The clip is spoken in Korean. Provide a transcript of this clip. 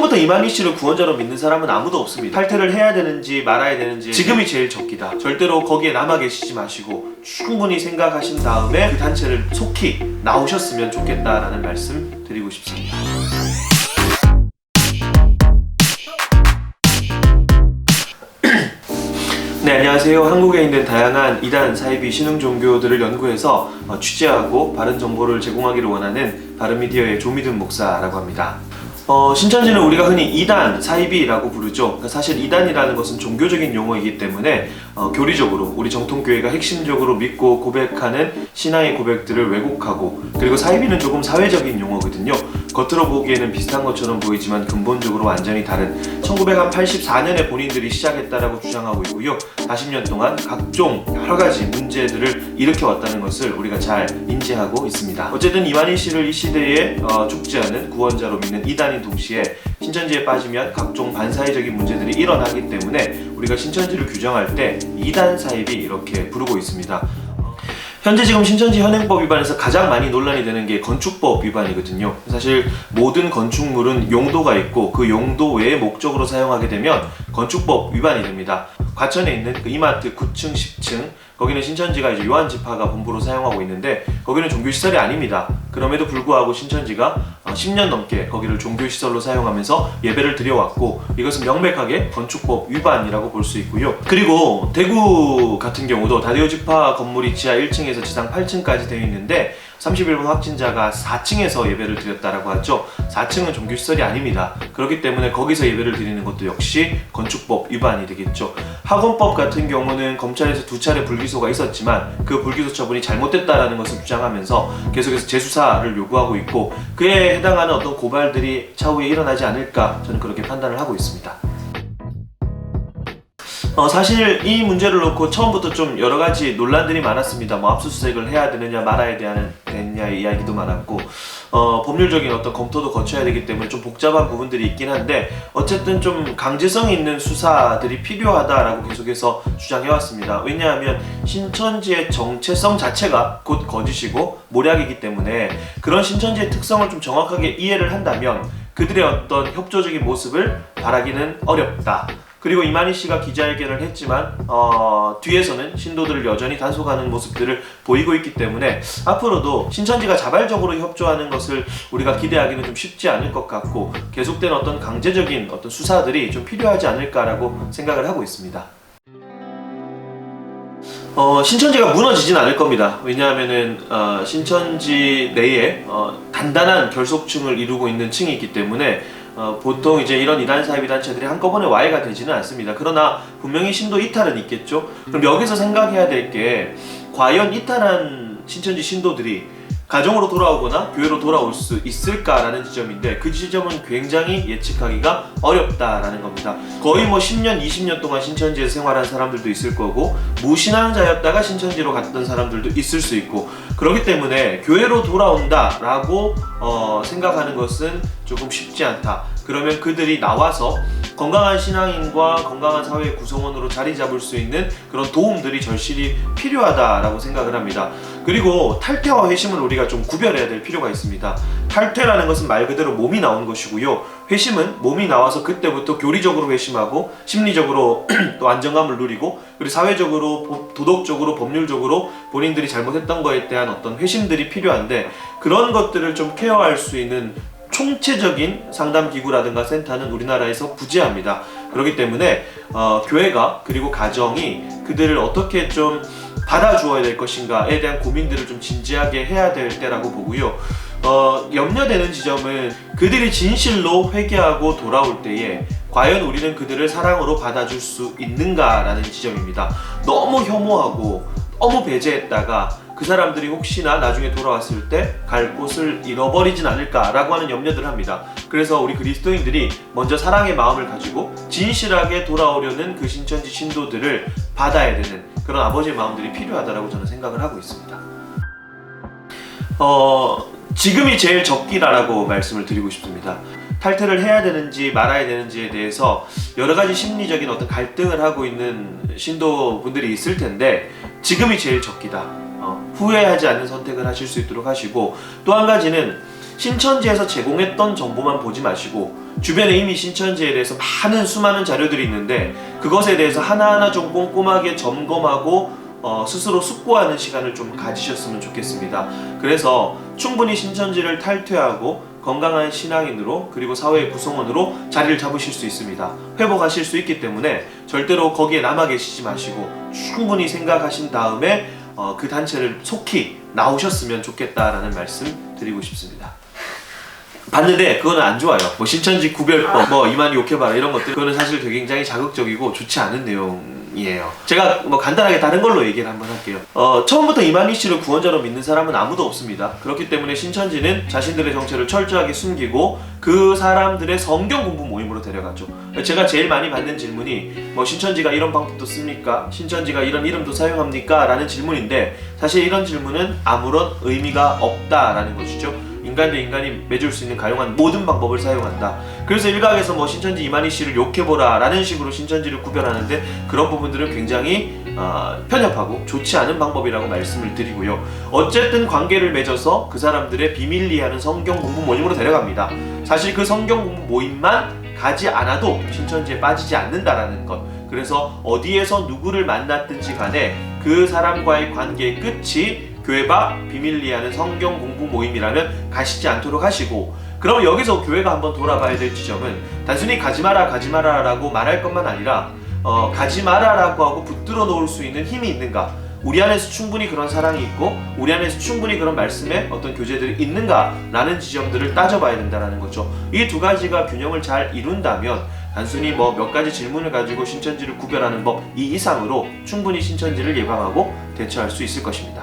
처음부터 이만희 씨를 구원자로 믿는 사람은 아무도 없습니다. 탈퇴를 해야 되는지 말아야 되는지 지금이 제일 적기다. 절대로 거기에 남아 계시지 마시고 충분히 생각하신 다음에 그 단체를 속히 나오셨으면 좋겠다라는 말씀 드리고 싶습니다. 네, 안녕하세요. 한국에 있는 다양한 이단, 사이비, 신흥 종교들을 연구해서 취재하고 바른 정보를 제공하기를 원하는 바른미디어의 조미든 목사라고 합니다. 신천지는 우리가 흔히 이단, 사이비라고 부르죠. 그러니까 사실 이단이라는 것은 종교적인 용어이기 때문에 교리적으로 우리 정통교회가 핵심적으로 믿고 고백하는 신앙의 고백들을 왜곡하고, 그리고 사이비는 조금 사회적인 용어거든요. 겉으로 보기에는 비슷한 것처럼 보이지만 근본적으로 완전히 다른 1984년에 본인들이 시작했다라고 주장하고 있고요. 40년 동안 각종 여러가지 문제들을 일으켜왔다는 것을 우리가 잘 인지하고 있습니다. 어쨌든 이만희 씨를 이 시대에 축제하는 구원자로 믿는 이단인 동시에 신천지에 빠지면 각종 반사회적인 문제들이 일어나기 때문에 우리가 신천지를 규정할 때 이단, 사이비 이렇게 부르고 있습니다. 현재 지금 신천지 현행법 위반에서 가장 많이 논란이 되는 게 건축법 위반이거든요. 사실 모든 건축물은 용도가 있고 그 용도 외의 목적으로 사용하게 되면 건축법 위반이 됩니다. 과천에 있는 그 이마트 9층, 10층 거기는 신천지가 이제 요한지파가 본부로 사용하고 있는데 거기는 종교시설이 아닙니다. 그럼에도 불구하고 신천지가 10년 넘게 거기를 종교시설로 사용하면서 예배를 드려왔고 이것은 명백하게 건축법 위반이라고 볼 수 있고요. 그리고 대구 같은 경우도 다리오지파 건물이 지하 1층에서 지상 8층까지 되어 있는데 31번 확진자가 4층에서 예배를 드렸다라고 하죠. 4층은 종교시설이 아닙니다. 그렇기 때문에 거기서 예배를 드리는 것도 역시 건축법 위반이 되겠죠. 학원법 같은 경우는 검찰에서 2차례 불기소가 있었지만 그 불기소 처분이 잘못됐다라는 것을 주장하면서 계속해서 재수사를 요구하고 있고 그에 해당하는 어떤 고발들이 차후에 일어나지 않을까 저는 그렇게 판단을 하고 있습니다. 사실 이 문제를 놓고 처음부터 좀 여러가지 논란들이 많았습니다. 압수수색을 해야 되느냐 말아야 되느냐의 이야기도 많았고 법률적인 어떤 검토도 거쳐야 되기 때문에 좀 복잡한 부분들이 있긴 한데 어쨌든 좀 강제성이 있는 수사들이 필요하다라고 계속해서 주장해왔습니다. 왜냐하면 신천지의 정체성 자체가 곧 거짓이고 모략이기 때문에 그런 신천지의 특성을 좀 정확하게 이해를 한다면 그들의 어떤 협조적인 모습을 바라기는 어렵다. 그리고 이만희 씨가 기자회견을 했지만 뒤에서는 신도들을 여전히 단속하는 모습들을 보이고 있기 때문에 앞으로도 신천지가 자발적으로 협조하는 것을 우리가 기대하기는 좀 쉽지 않을 것 같고 계속된 어떤 강제적인 어떤 수사들이 좀 필요하지 않을까라고 생각을 하고 있습니다. 신천지가 무너지진 않을 겁니다. 왜냐하면은 신천지 내에 단단한 결속층을 이루고 있는 층이 있기 때문에 보통 이제 이런 이단 사이비 단체들이 한꺼번에 와해가 되지는 않습니다. 그러나 분명히 신도 이탈은 있겠죠. 그럼 여기서 생각해야 될 게 과연 이탈한 신천지 신도들이 가정으로 돌아오거나 교회로 돌아올 수 있을까라는 지점인데 그 지점은 굉장히 예측하기가 어렵다라는 겁니다. 거의 10년, 20년 동안 신천지에서 생활한 사람들도 있을 거고 무신앙자였다가 신천지로 갔던 사람들도 있을 수 있고 그렇기 때문에 교회로 돌아온다라고 생각하는 것은 조금 쉽지 않다. 그러면 그들이 나와서 건강한 신앙인과 건강한 사회 구성원으로 자리 잡을 수 있는 그런 도움들이 절실히 필요하다라고 생각을 합니다. 그리고 탈퇴와 회심을 우리가 좀 구별해야 될 필요가 있습니다. 탈퇴라는 것은 말 그대로 몸이 나온 것이고요. 회심은 몸이 나와서 그때부터 교리적으로 회심하고 심리적으로 또 안정감을 누리고 그리고 사회적으로 도덕적으로 법률적으로 본인들이 잘못했던 거에 대한 어떤 회심들이 필요한데 그런 것들을 좀 케어할 수 있는 총체적인 상담기구라든가 센터는 우리나라에서 부재합니다. 그렇기 때문에 교회가 그리고 가정이 그들을 어떻게 좀 받아주어야 될 것인가에 대한 고민들을 좀 진지하게 해야 될 때라고 보고요. 염려되는 지점은 그들이 진실로 회개하고 돌아올 때에 과연 우리는 그들을 사랑으로 받아줄 수 있는가라는 지점입니다. 너무 혐오하고 너무 배제했다가 그 사람들이 혹시나 나중에 돌아왔을 때 갈 곳을 잃어버리진 않을까라고 하는 염려들을 합니다. 그래서 우리 그리스도인들이 먼저 사랑의 마음을 가지고 진실하게 돌아오려는 그 신천지 신도들을 받아야 되는 그런 아버지의 마음들이 필요하다고 저는 생각을 하고 있습니다. 지금이 제일 적기라고 말씀을 드리고 싶습니다. 탈퇴를 해야 되는지 말아야 되는지에 대해서 여러 가지 심리적인 어떤 갈등을 하고 있는 신도분들이 있을 텐데 지금이 제일 적기다. 후회하지 않는 선택을 하실 수 있도록 하시고 또 한 가지는 신천지에서 제공했던 정보만 보지 마시고 주변에 이미 신천지에 대해서 수많은 자료들이 있는데 그것에 대해서 하나하나 좀 꼼꼼하게 점검하고 스스로 숙고하는 시간을 좀 가지셨으면 좋겠습니다. 그래서 충분히 신천지를 탈퇴하고 건강한 신앙인으로 그리고 사회의 구성원으로 자리를 잡으실 수 있습니다. 회복하실 수 있기 때문에 절대로 거기에 남아 계시지 마시고 충분히 생각하신 다음에 그 단체를 속히 나오셨으면 좋겠다라는 말씀 드리고 싶습니다. 봤는데 그거는 안 좋아요. 뭐 신천지 구별법, 뭐 이만희 욕해봐라 이런 것들, 그거는 사실 되게 굉장히 자극적이고 좋지 않은 내용이에요. 제가 뭐 간단하게 다른 걸로 얘기를 한번 할게요. 처음부터 이만희 씨를 구원자로 믿는 사람은 아무도 없습니다. 그렇기 때문에 신천지는 자신들의 정체를 철저하게 숨기고 그 사람들의 성경 공부 모임으로 데려갔죠. 제가 제일 많이 받는 질문이 뭐 신천지가 이런 방법도 씁니까? 신천지가 이런 이름도 사용합니까? 라는 질문인데 사실 이런 질문은 아무런 의미가 없다라는 것이죠. 인간 대 인간이 맺을 수 있는 가용한 모든 방법을 사용한다. 그래서 일각에서 뭐 신천지 이만희 씨를 욕해보라 라는 식으로 신천지를 구별하는데 그런 부분들은 굉장히 편협하고 좋지 않은 방법이라고 말씀을 드리고요. 어쨌든 관계를 맺어서 그 사람들의 비밀리하는 성경 공부 모임으로 데려갑니다. 사실 그 성경 공부 모임만 가지 않아도 신천지에 빠지지 않는다라는 것. 그래서 어디에서 누구를 만났든지 간에 그 사람과의 관계의 끝이 교회 밖 비밀리하는 성경 공부 모임이라면 가시지 않도록 하시고, 그럼 여기서 교회가 한번 돌아봐야 될 지점은 단순히 가지마라 가지마라 라고 말할 것만 아니라 가지마라 라고 하고 붙들어 놓을 수 있는 힘이 있는가, 우리 안에서 충분히 그런 사랑이 있고 우리 안에서 충분히 그런 말씀에 어떤 교제들이 있는가 라는 지점들을 따져봐야 된다는 거죠. 이 두 가지가 균형을 잘 이룬다면 단순히 뭐 몇 가지 질문을 가지고 신천지를 구별하는 법 이 이상으로 충분히 신천지를 예방하고 대처할 수 있을 것입니다.